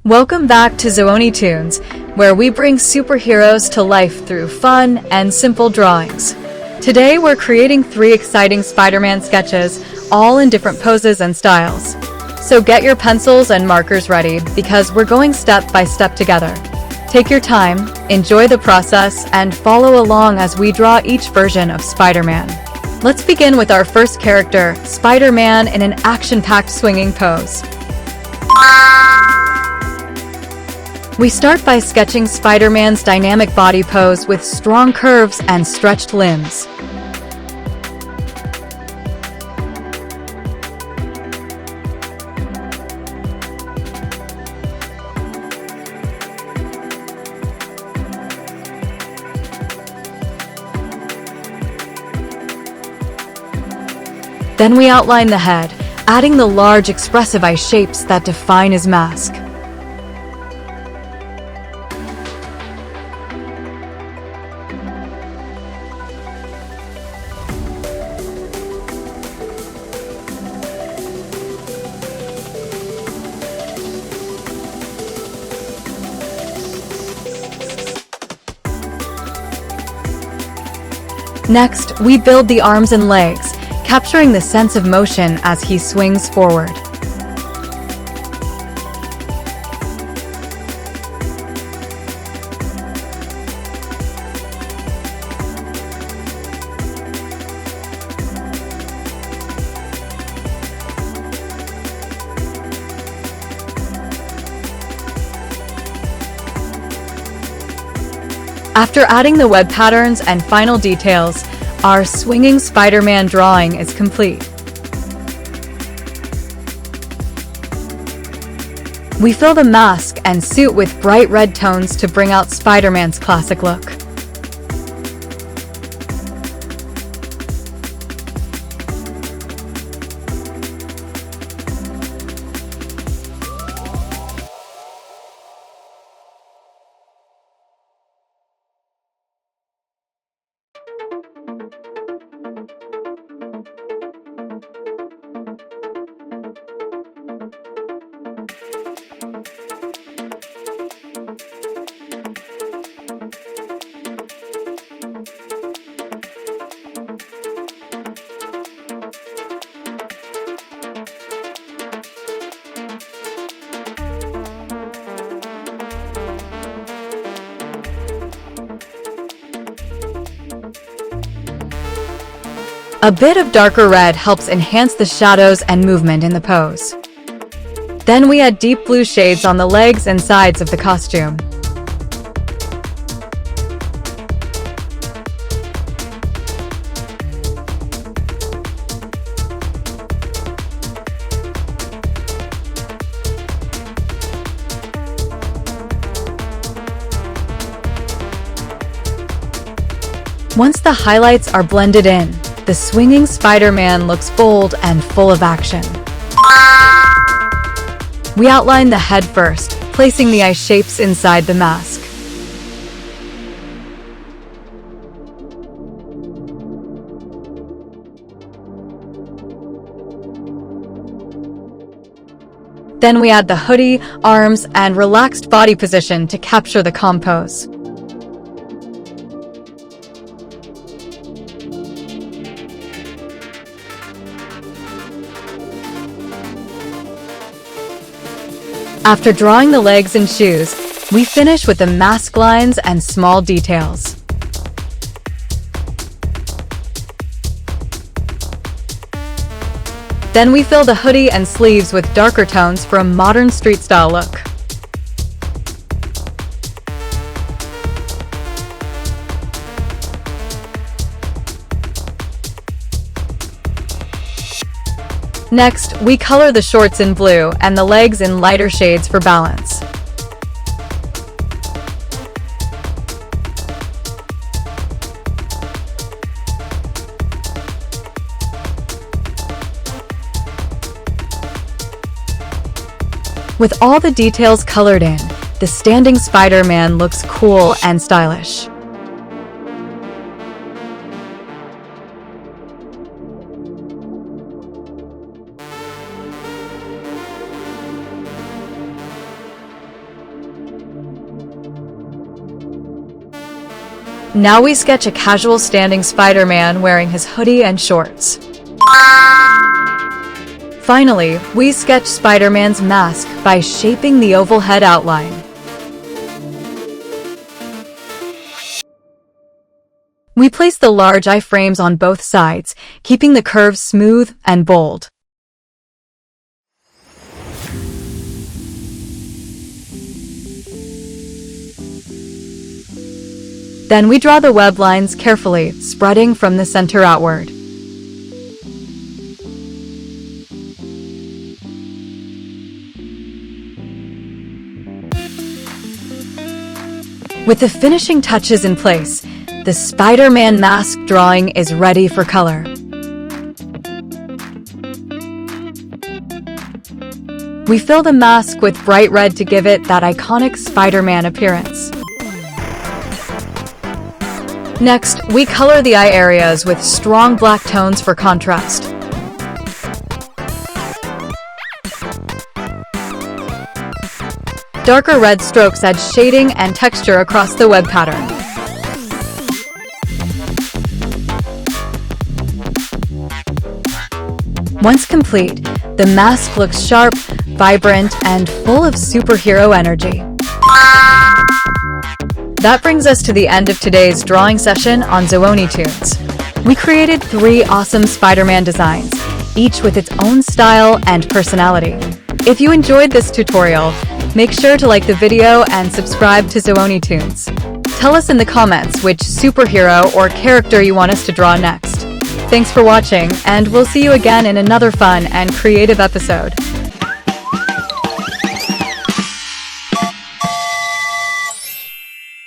Welcome back to Zoonitoons, where we bring superheroes to life through fun and simple drawings. Today we're creating 3 exciting Spider-Man sketches, all in different poses and styles. So get your pencils and markers ready, because we're going step by step together. Take your time, enjoy the process, and follow along as we draw each version of Spider-Man. Let's begin with our first character, Spider-Man, in an action-packed swinging pose. We start by sketching Spider-Man's dynamic body pose with strong curves and stretched limbs. Then we outline the head, adding the large expressive eye shapes that define his mask. Next, we build the arms and legs, capturing the sense of motion as he swings forward. After adding the web patterns and final details, our swinging Spider-Man drawing is complete. We fill the mask and suit with bright red tones to bring out Spider-Man's classic look. A bit of darker red helps enhance the shadows and movement in the pose. Then we add deep blue shades on the legs and sides of the costume. Once the highlights are blended in, the swinging Spider-Man looks bold and full of action. We outline the head first, placing the eye shapes inside the mask. Then we add the hoodie, arms, and relaxed body position to capture the calm pose. After drawing the legs and shoes, we finish with the mask lines and small details. Then we fill the hoodie and sleeves with darker tones for a modern street-style look. Next, we color the shorts in blue and the legs in lighter shades for balance. With all the details colored in, the standing Spider-Man looks cool and stylish. Now we sketch a casual standing Spider-Man wearing his hoodie and shorts. Finally, we sketch Spider-Man's mask by shaping the oval head outline. We place the large iframes on both sides, keeping the curves smooth and bold. Then we draw the web lines carefully, spreading from the center outward. With the finishing touches in place, the Spider-Man mask drawing is ready for color. We fill the mask with bright red to give it that iconic Spider-Man appearance. Next, we color the eye areas with strong black tones for contrast. Darker red strokes add shading and texture across the web pattern. Once complete, the mask looks sharp, vibrant, and full of superhero energy. That brings us to the end of today's drawing session on Zoonitoons. We created 3 awesome Spider-Man designs, each with its own style and personality. If you enjoyed this tutorial, make sure to like the video and subscribe to Zoonitoons. Tell us in the comments which superhero or character you want us to draw next. Thanks for watching, and we'll see you again in another fun and creative episode.